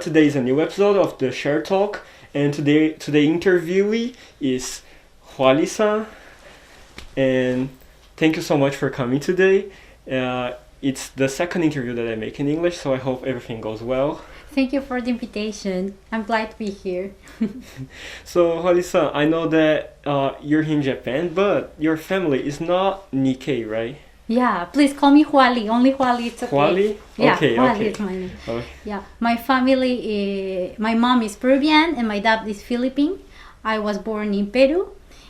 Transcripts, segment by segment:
Today is a new episode of the Share Talk, and today interviewee is Jualy-san, and thank you so much for coming today. It's the second interview that I make in English, so I hope everything goes well. Thank you for the invitation. I'm glad to be here. So Jualy-san, I know that you're here in Japan, but your family is not Nikkei, right? Yeah, please call me Jualy. Only Jualy, it's okay. Jualy? Yeah, Okay, Jualy okay. is my name. Okay. Yeah, my family, my mom is Peruvian and my dad is Philippine. I was born in Peru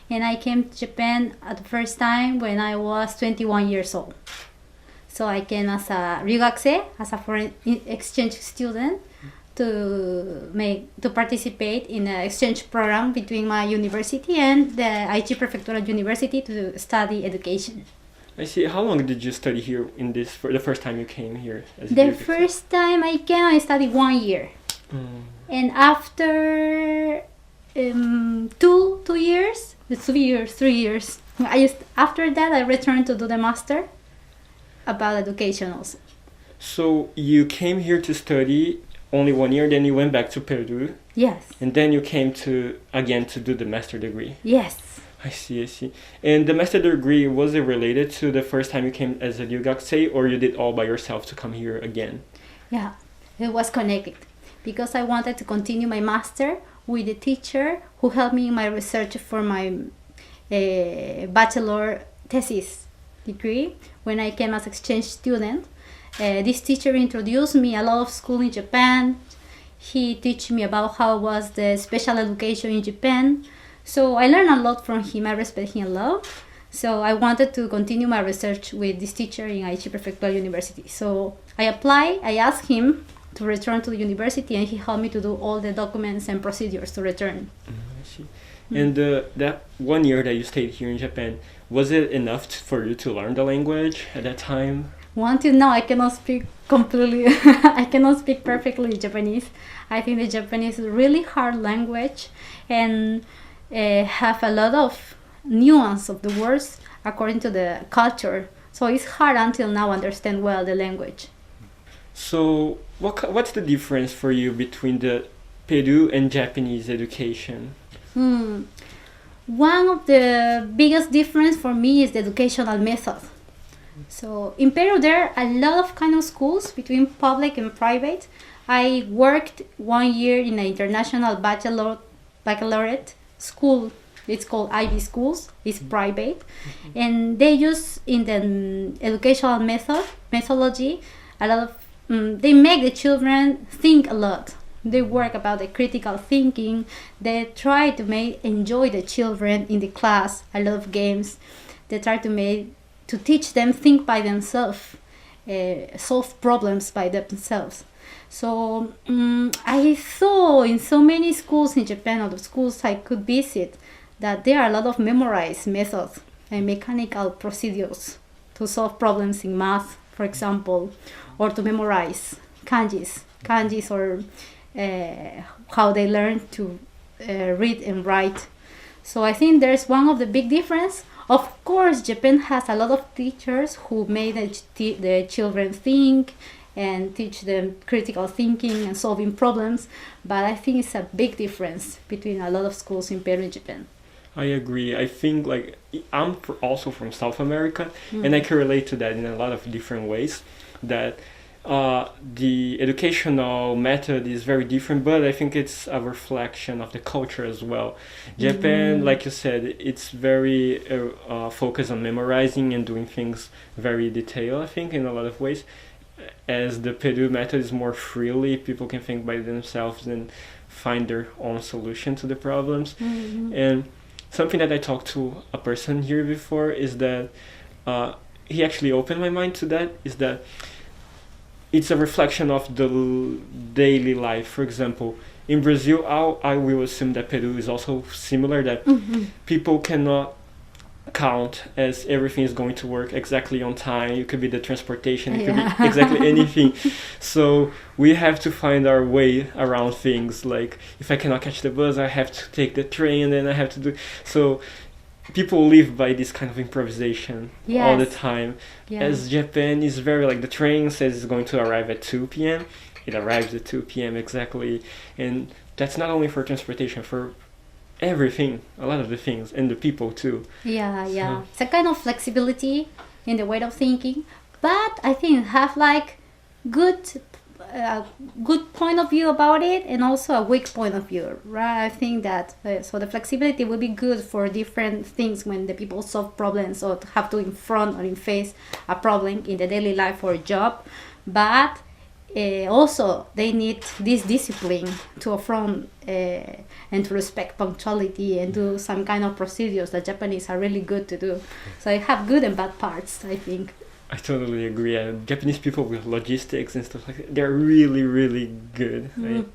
and I came to Japan at the first time when I was 21 years old. So I came as a ryugakusei, as a foreign exchange student, to participate in an exchange program between my university and the Aichi Prefectural University to study education. I see. How long did you study here in this for the first time you came here? The first time I came, I studied 1 year. And after 3 years, after that I returned to do the master about education also. So you came here to study only 1 year, then you went back to Peru, Yes. and then you came to again to do the master degree. Yes. I see. And the master degree, was it related to the first time you came as a ryugakusei, or you did all by yourself to come here again? Yeah, it was connected because I wanted to continue my master with a teacher who helped me in my research for my bachelor thesis degree when I came as exchange student. This teacher introduced me a lot of school in Japan. He taught me about how was the special education in Japan. So I learned a lot from him. I respect him a lot. So I wanted to continue my research with this teacher in Aichi Prefectural University. So I applied. I asked him to return to the university, and he helped me to do all the documents and procedures to return. I see. And that 1 year that you stayed here in Japan, was it enough for you to learn the language at that time? Until now, I cannot speak completely. I cannot speak perfectly Japanese. I think the Japanese is a really hard language and have a lot of nuance of the words according to the culture. So it's hard until now understand well the language. So what's the difference for you between the Peru and Japanese education? One of the biggest difference for me is the educational method. So in Peru there are a lot of kind of schools between public and private. I worked 1 year in an international baccalaureate school. It's called IB schools. It's private, and they use in the educational methodology a lot of. They make the children think a lot. They work about the critical thinking. They try to enjoy the children in the class. A lot of games. They try to teach them think by themselves, solve problems by themselves. So I saw in so many schools in Japan, or the schools I could visit, that there are a lot of memorized methods and mechanical procedures to solve problems in math, for example, or to memorize kanjis or how they learn to read and write. So I think there's one of the big difference. Of course, Japan has a lot of teachers who made the children think and teach them critical thinking and solving problems, but I think it's a big difference between a lot of schools in Peru and Japan. I agree. I think I'm also from South America, and I can relate to that in a lot of different ways. That the educational method is very different, but I think it's a reflection of the culture as well. Japan, like you said, it's very focused on memorizing and doing things very detailed, I think, in a lot of ways. As the Peru method is more freely, people can think by themselves and find their own solution to the problems. And something that I talked to a person here before is that he actually opened my mind to that, is that it's a reflection of the daily life. For example, in Brazil, I will assume that Peru is also similar, that people cannot count as everything is going to work exactly on time. It could be the transportation, it could be exactly anything. So we have to find our way around things. Like if I cannot catch the bus, I have to take the train, and then I have to do. So people live by this kind of improvisation all the time. As Japan is very the train says it's going to arrive at 2 p.m. it arrives at 2 p.m. exactly, and that's not only for transportation, for everything, a lot of the things, and the people too. Yeah, yeah. It's a kind of flexibility in the way of thinking, but I think have like good good point of view about it and also a weak point of view, right? I think that so the flexibility will be good for different things when the people solve problems or have to in front or in face a problem in the daily life or job, but also they need this discipline to affront and to respect punctuality and do some kind of procedures that Japanese are really good to do. So I have good and bad parts, I think. I totally agree. And Japanese people with logistics and stuff like that, they're really, really good. Right?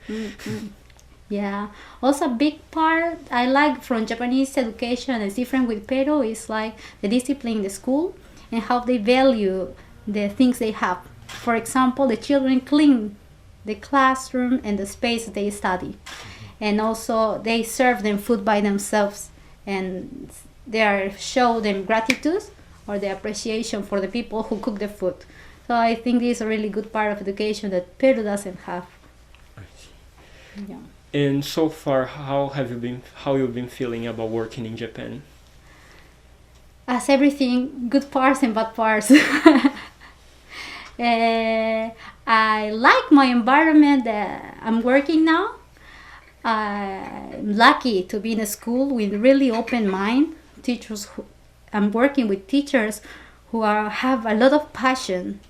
Yeah. Also, a big part I like from Japanese education is different with Peru is like the discipline in the school and how they value the things they have. For example, the children clean the classroom and the space they study. And also, they serve them food by themselves and they show them gratitude or the appreciation for the people who cook the food. So I think this is a really good part of education that Peru doesn't have. I see. Yeah. And so far, how you've been feeling about working in Japan? As everything, good parts and bad parts. I like my environment that I'm working now. I'm lucky to be in a school with really open mind. I'm working with teachers who have a lot of passion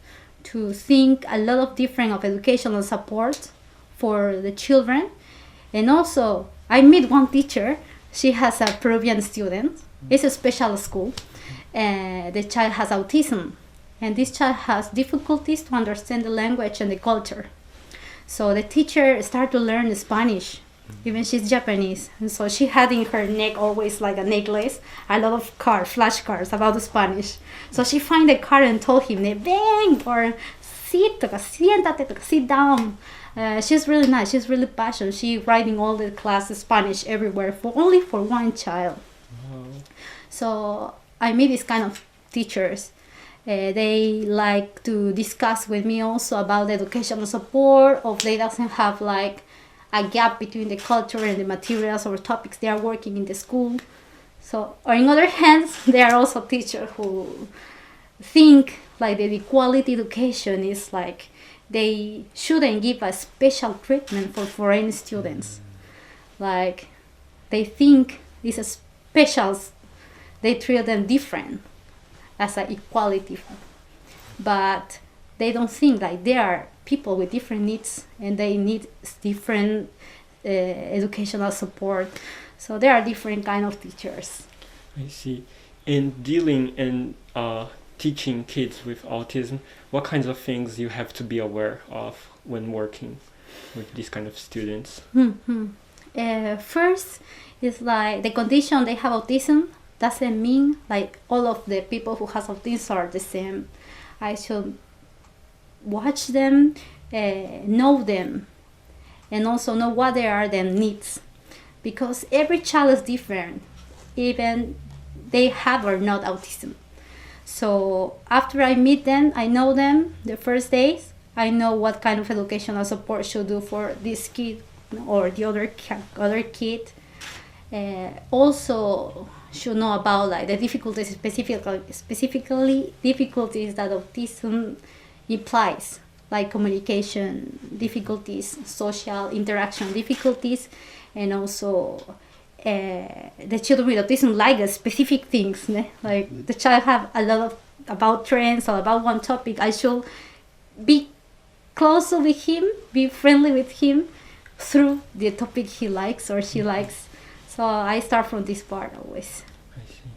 to think a lot of different of educational support for the children. And also, I meet one teacher. She has a Peruvian student. It's a special school. The child has autism. And this child has difficulties to understand the language and the culture. So the teacher started to learn Spanish. Even she's Japanese, and so she had in her neck always like a necklace, a lot of flashcards about the Spanish. So she find the card and told him, "Ven," or "Sit," siéntate, sit down. She's really nice. She's really passionate. She writing all the classes Spanish everywhere only for one child. Wow. So I meet these kind of teachers. They like to discuss with me also about the educational support, or they doesn't have like a gap between the culture and the materials or topics they are working in the school. So, or in other hands, there are also teachers who think like the equality education is like they shouldn't give a special treatment for foreign students. Like they think it's a special, they treat them different as an equality, but they don't think like they are people with different needs and they need different educational support. So there are different kind of teachers. I see. In dealing and teaching kids with autism, what kinds of things you have to be aware of when working with these kind of students? First is like the condition they have autism doesn't mean like all of the people who has autism are the same. I should watch them, know them, and also know what they are their needs, because every child is different, even they have or not autism. So after I meet them, I know them the first days, I know what kind of educational support should do for this kid or the other kid. Also should know about like the difficulties, specifically difficulties that autism implies, like communication difficulties, social interaction difficulties, and also the children with autism like specific things. Like the child have a lot of about trends or about one topic. I should be closer with him, be friendly with him through the topic he likes or she likes. So I start from this part always. I see.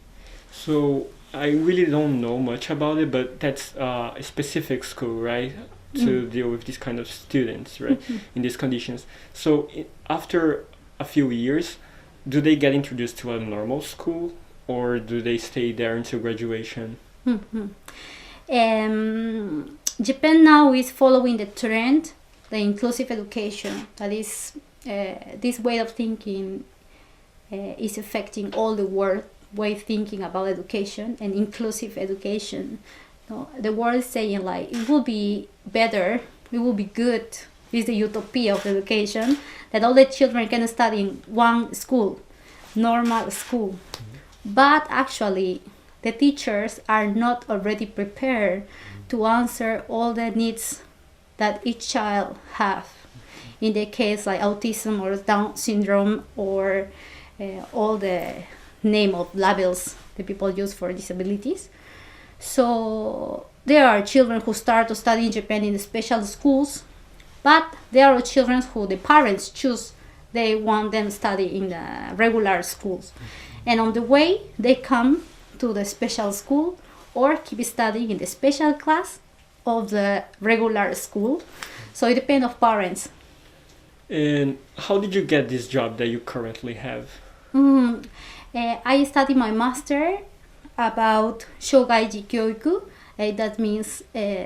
So I really don't know much about it, but that's a specific school, right? To deal with these kind of students, right? In these conditions. So after a few years, do they get introduced to a normal school or do they stay there until graduation? Japan now is following the trend, the inclusive education. That is, this way of thinking is affecting all the world way of thinking about education and inclusive education. The world is saying like it will be better, it will be good is the utopia of education, that all the children can study in one school, normal school. But actually, the teachers are not already prepared to answer all the needs that each child have. In the case like autism or Down syndrome or all the name of labels that people use for disabilities. So there are children who start to study in Japan in the special schools, but there are children who the parents choose they want them to study in the regular schools. And on the way, they come to the special school or keep studying in the special class of the regular school. So it depends on parents. And how did you get this job that you currently have? I studied my master about Shogaiji Kyoiku. That means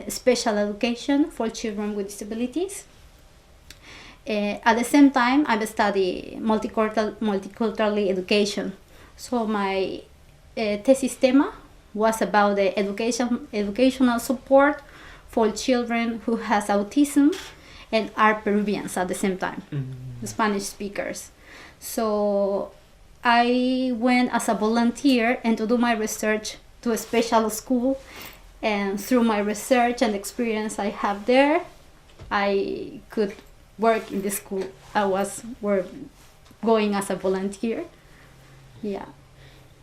special education for children with disabilities. At the same time, I study multicultural education. So my thesis thema was about the educational support for children who has autism and are Peruvians at the same time, Spanish speakers. So I went as a volunteer and to do my research to a special school, and through my research and experience I have there, I could work in the school. I was going as a volunteer. Yeah.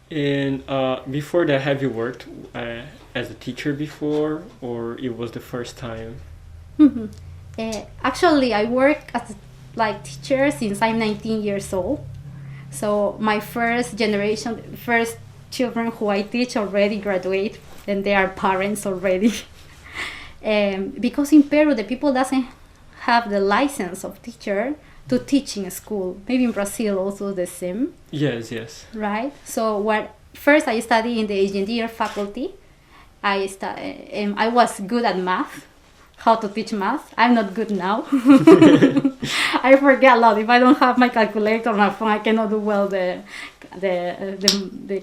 And before that, have you worked as a teacher before, or it was the first time? Actually, I work as like teacher since I'm 19 years old. So my first children who I teach already graduate, and they are parents already. Because in Peru, the people doesn't have the license of teacher to teach in a school. Maybe in Brazil also the same. Yes. Right. So first I studied in the engineer faculty. I was good at math, how to teach math. I'm not good now. I forget a lot. If I don't have my calculator on my phone, I cannot do well the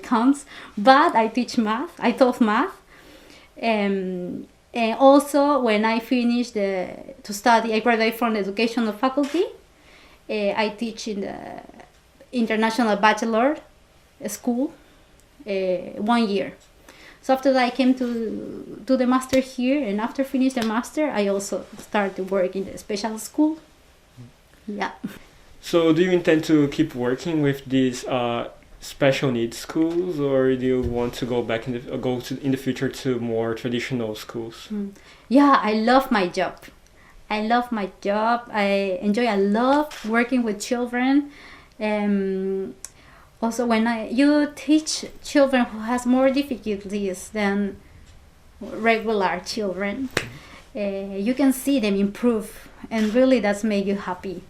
counts. But I teach math. I taught math. And also when I finished to study, I graduated from the educational faculty. I teach in the international bachelor school 1 year. So after that I came to the master here, and after finish the master I also started to work in the special school. Yeah. So do you intend to keep working with these special needs schools, or do you want to go back in the future to more traditional schools? Yeah, I love my job. I enjoy a lot working with children. Also, when you teach children who has more difficulties than regular children, you can see them improve, and really that's made you happy.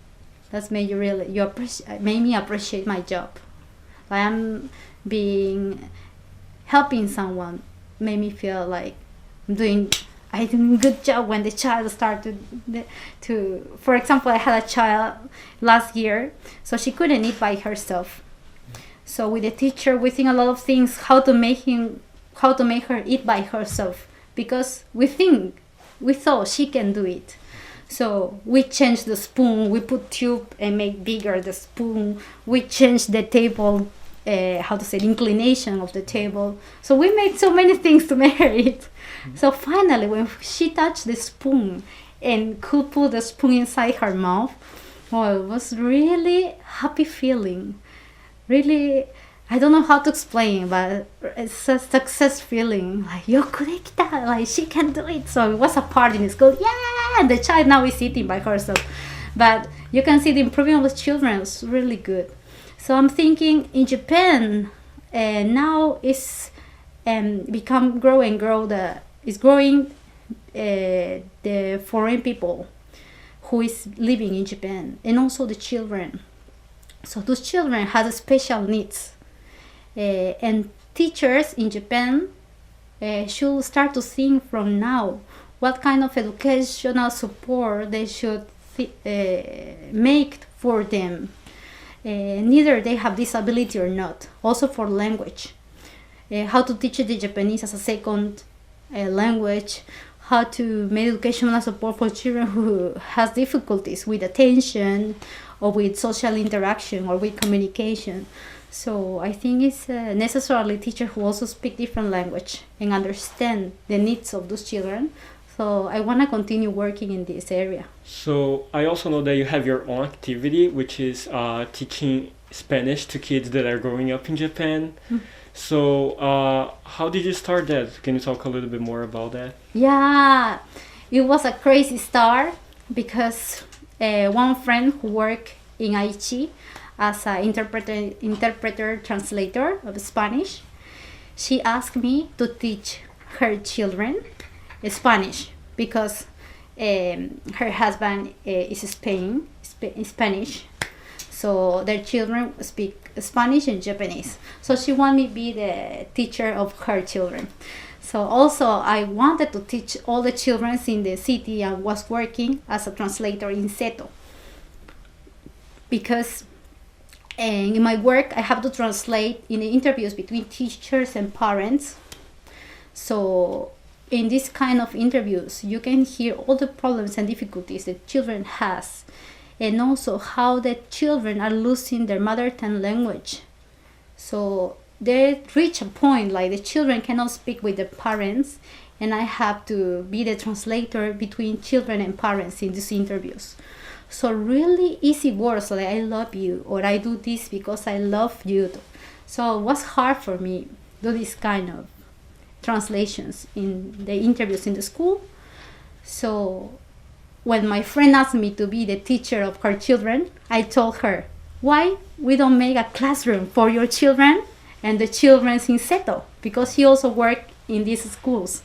That's made made me appreciate my job. I'm helping someone made me feel like I'm doing a good job. When the child started to, for example, I had a child last year, so she couldn't eat by herself. So with the teacher, we think a lot of things, how to make her eat by herself, because we thought she can do it. So we changed the spoon, we put tube and make bigger the spoon. We changed the table, the inclination of the table. So we made so many things to make her eat. So finally, when she touched the spoon and could put the spoon inside her mouth, it was really happy feeling. Really, I don't know how to explain, but it's a success feeling. Like, yokurikita, like she can do it. So it was a party in school. Yeah, and the child now is eating by herself. But you can see the improvement of the children is really good. So I'm thinking in Japan, now it's growing the foreign people who is living in Japan, and also the children. So those children have special needs, and teachers in Japan should start to think from now what kind of educational support they should make for them, neither they have disability or not. Also for language, how to teach the Japanese as a second language, how to make educational support for children who has difficulties with attention or with social interaction or with communication. So I think it's necessarily teacher who also speak different language and understand the needs of those children. So I want to continue working in this area. So I also know that you have your own activity, which is teaching Spanish to kids that are growing up in Japan. So how did you start that? Can you talk a little bit more about that? Yeah, it was a crazy start because one friend who worked in Aichi as an interpreter translator of Spanish, she asked me to teach her children Spanish because her husband is Spanish, so their children speak Spanish and Japanese. So she wanted me to be the teacher of her children. So also I wanted to teach all the children in the city and was working as a translator in Seto. Because in my work I have to translate in the interviews between teachers and parents. So in this kind of interviews you can hear all the problems and difficulties that children has, and also how the children are losing their mother tongue language. So they reach a point like the children cannot speak with their parents, and I have to be the translator between children and parents in these interviews. So really easy words like I love you or I do this because I love you. So it was hard for me to do this kind of translations in the interviews in the school. So when my friend asked me to be the teacher of her children, I told her, why we don't make a classroom for your children and the children in Seto, because he also worked in these schools.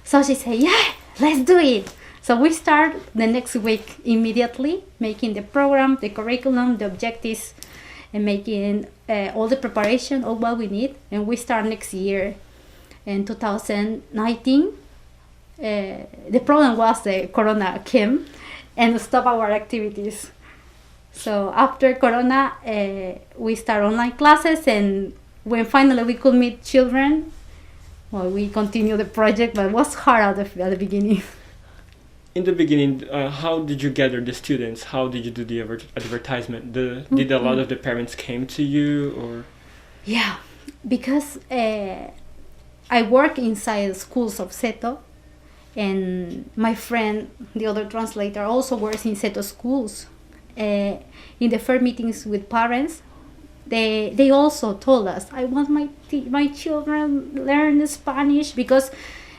So she said, yeah, let's do it. So we start the next week immediately, making the program, the curriculum, the objectives, and making all the preparation of what we need. And we start next year in 2019. The problem was the Corona came and stopped our activities. So after Corona, we start online classes, and when finally we could meet children, well, we continue the project, but it was hard at the beginning. In the beginning, how did you gather the students? How did you do the advertisement? Did a lot of the parents came to you, or? Yeah, because I work inside schools of Seto, and my friend, the other translator, also works in Seto schools. In the first meetings with parents, they also told us, I want my children learn Spanish, because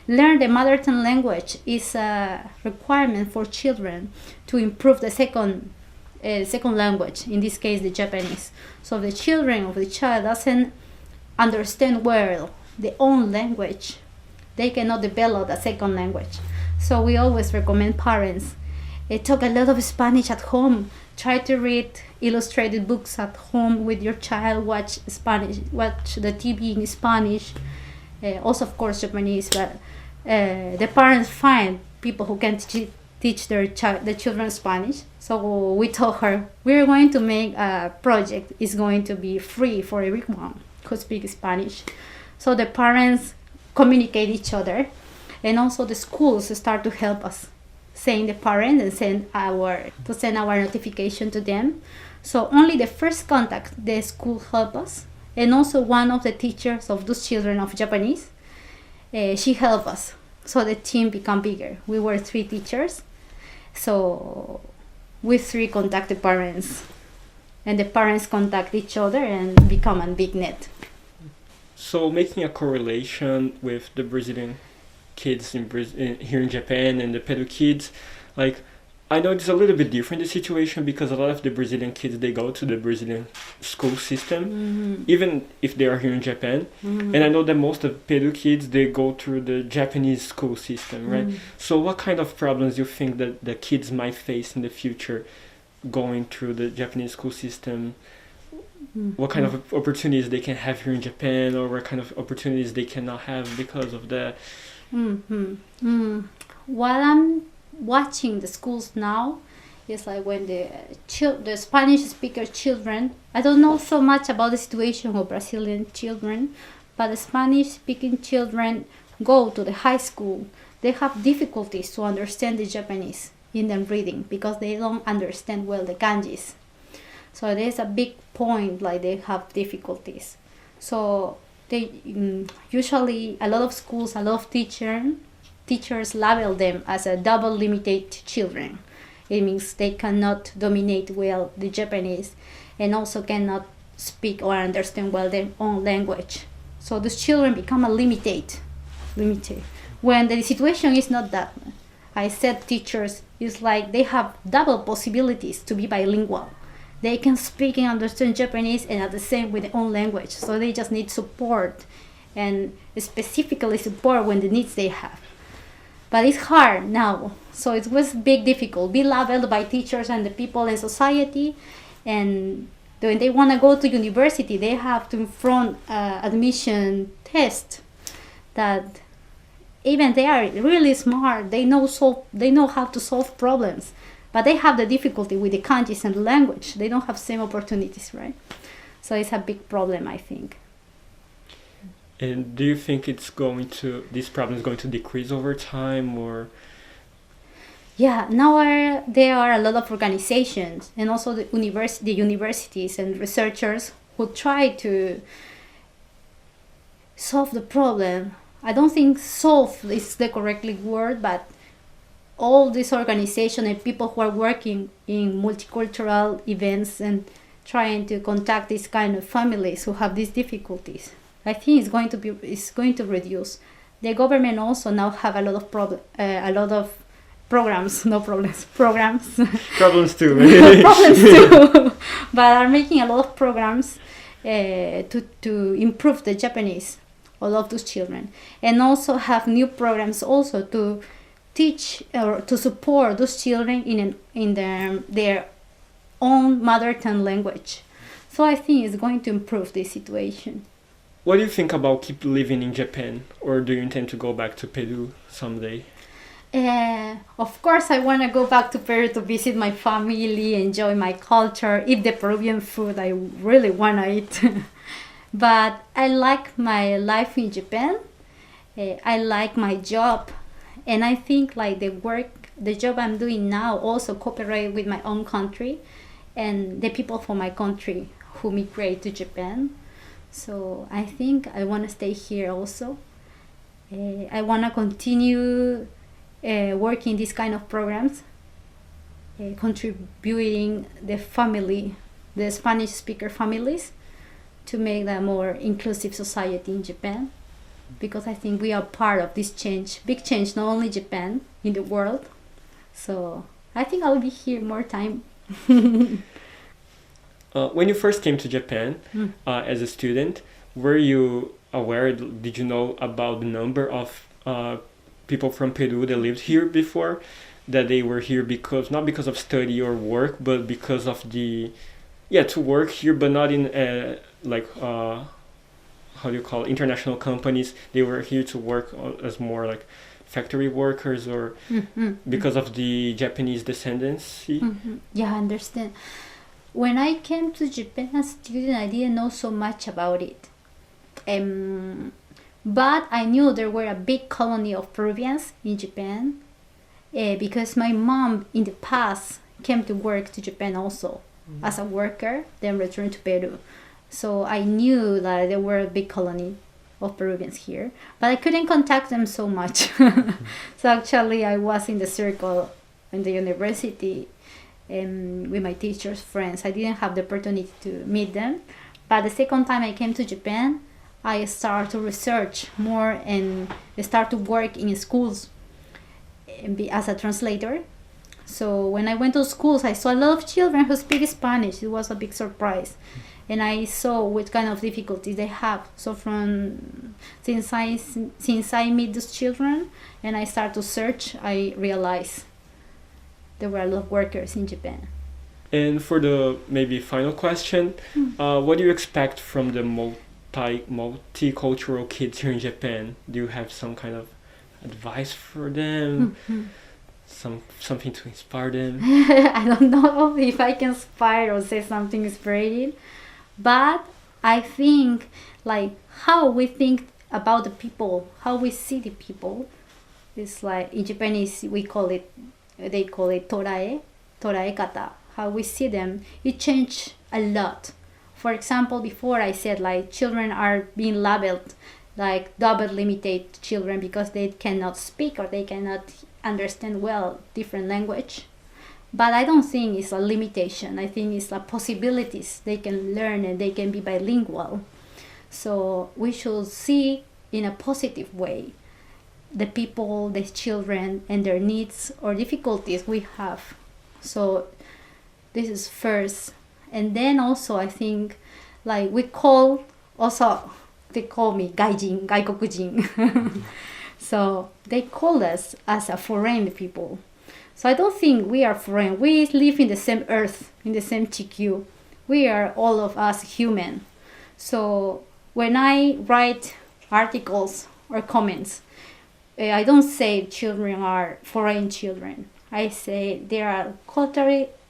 learn the mother tongue language is a requirement for children to improve the second language, in this case the Japanese. So if the children of the child doesn't understand well their own language, they cannot develop a second language. So we always recommend parents talk a lot of Spanish at home. Try to read illustrated books at home with your child. Watch the TV in Spanish. Also, of course, Japanese. But the parents find people who can teach the children Spanish. So we told her we're going to make a project. It's going to be free for everyone who speaks Spanish. So the parents communicate each other, and also the schools start to help us, saying the parents and send our notification to them. So only the first contact, the school help us, and also one of the teachers of those children of Japanese, she helped us. So the team become bigger. We were 3 teachers, so we 3 contact the parents, and the parents contact each other and become a big net. So making a correlation with the Brazilian kids here in Japan and the Peru kids, like, I know it's a little bit different, the situation, because a lot of the Brazilian kids, they go to the Brazilian school system, even if they are here in Japan. And I know that most of Peru kids, they go through the Japanese school system, right? So what kind of problems you think that the kids might face in the future going through the Japanese school system? What kind of opportunities they can have here in Japan, or what kind of opportunities they cannot have because of that? While I'm watching the schools now, it's like when the Spanish speaker children, I don't know so much about the situation of Brazilian children, but the Spanish speaking children go to the high school. they have difficulties to understand the Japanese in the reading because they don't understand well the kanjis. So there's a big point, like they have difficulties. So they usually, a lot of schools, a lot of teachers label them as a double limited children. It means they cannot dominate well the Japanese and also cannot speak or understand well their own language. So those children become a limited. When the situation is not that. I said teachers, it's like they have double possibilities to be bilingual. They can speak and understand Japanese and at the same with their own language. So they just need support, and specifically support when the needs they have. But it's hard now. So it was big difficult. Be labeled by teachers and the people in society. And when they want to go to university, they have to front admission test that even they are really smart. They know how to solve problems. But they have the difficulty with the kanjis and the language. They don't have same opportunities, right? So it's a big problem, I think. And do you think this problem is going to decrease over time, or? Yeah, now there are a lot of organizations and also the universities and researchers who try to solve the problem. I don't think solve is the correct word, but all these organizations and people who are working in multicultural events and trying to contact these kind of families who have these difficulties, I think it's going to reduce. The government also now have a lot of programs, no problems, programs. Problems too. Problems too, but are making a lot of programs to improve the Japanese, all of those children, and also have new programs also to teach or to support those children in their own mother tongue language. So I think it's going to improve this situation. What do you think about keep living in Japan, or do you intend to go back to Peru someday? Of course, I want to go back to Peru to visit my family, enjoy my culture, eat the Peruvian food. I really want to eat. But I like my life in Japan. I like my job. And I think like the job I'm doing now also cooperate with my own country and the people from my country who migrate to Japan. So I think I want to stay here also. I want to continue working these kind of programs, contributing the Spanish speaker families to make a more inclusive society in Japan. Because I think we are part of this change, big change, not only Japan, in the world. So I think I'll be here more time. When you first came to Japan as a student, were you aware, did you know about the number of people from Peru that lived here before? That they were here not because of study or work, but because of to work here, but not in how do you call it, international companies. They were here to work as more like factory workers, or because of the Japanese descendancy. Yeah, I understand. When I came to Japan as a student, I didn't know so much about it. But I knew there were a big colony of Peruvians in Japan because my mom in the past came to work to Japan also as a worker, then returned to Peru. So I knew that there were a big colony of Peruvians here, but I couldn't contact them so much. So actually I was in the circle in the university with my teachers' friends. I didn't have the opportunity to meet them. But the second time I came to Japan, I started to research more and start to work in schools as a translator. So when I went to schools, I saw a lot of children who speak Spanish. It was a big surprise. And I saw what kind of difficulties they have. So since I meet those children and I start to search, I realized there were a lot of workers in Japan. And for the maybe final question, what do you expect from the multicultural kids here in Japan? Do you have some kind of advice for them? Something to inspire them? I don't know if I can inspire or say something inspiring, but I think like how we think about the people, how we see the people, It's like in Japanese they call it torae kata. How we see them, it changed a lot. For example, before I said like children are being labeled like double limited children because they cannot speak or they cannot understand well different language. But I don't think it's a limitation. I think it's a possibilities. They can learn and they can be bilingual. So we should see in a positive way the people, the children, and their needs or difficulties we have. So this is first. And then also I think like we call also, they call me gaijin, gaikokujin. So they call us as a foreign people. So I don't think we are foreign. We live in the same earth, in the same TQ. We are all of us human. So when I write articles or comments, I don't say children are foreign children. I say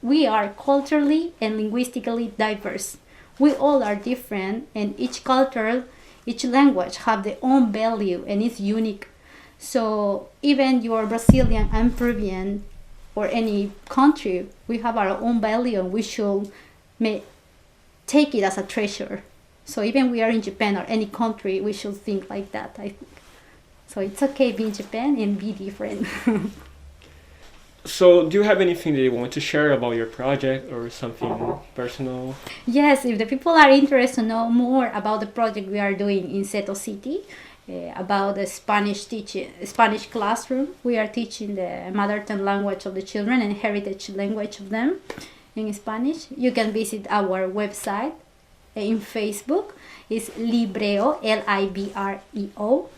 we are culturally and linguistically diverse. We all are different, and each culture, each language have their own value and is unique. So even you are Brazilian and Peruvian or any country, we have our own value and we should take it as a treasure. So even we are in Japan or any country, we should think like that, I think. So it's okay being Japan and be different. So do you have anything that you want to share about your project or something personal? Yes, if the people are interested to know more about the project we are doing in Seto City, about the Spanish classroom, we are teaching the mother tongue language of the children and heritage language of them in Spanish. You can visit our website in Facebook. It's Libreo, Libreo,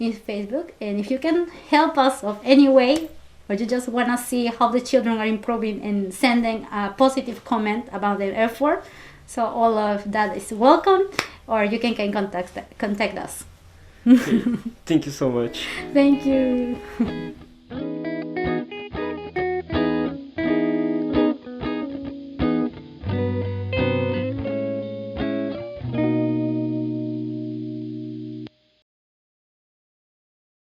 in Facebook. And if you can help us of any way, or you just want to see how the children are improving and sending a positive comment about their effort, so all of that is welcome, or you can contact us. Okay. Thank you so much. Thank you.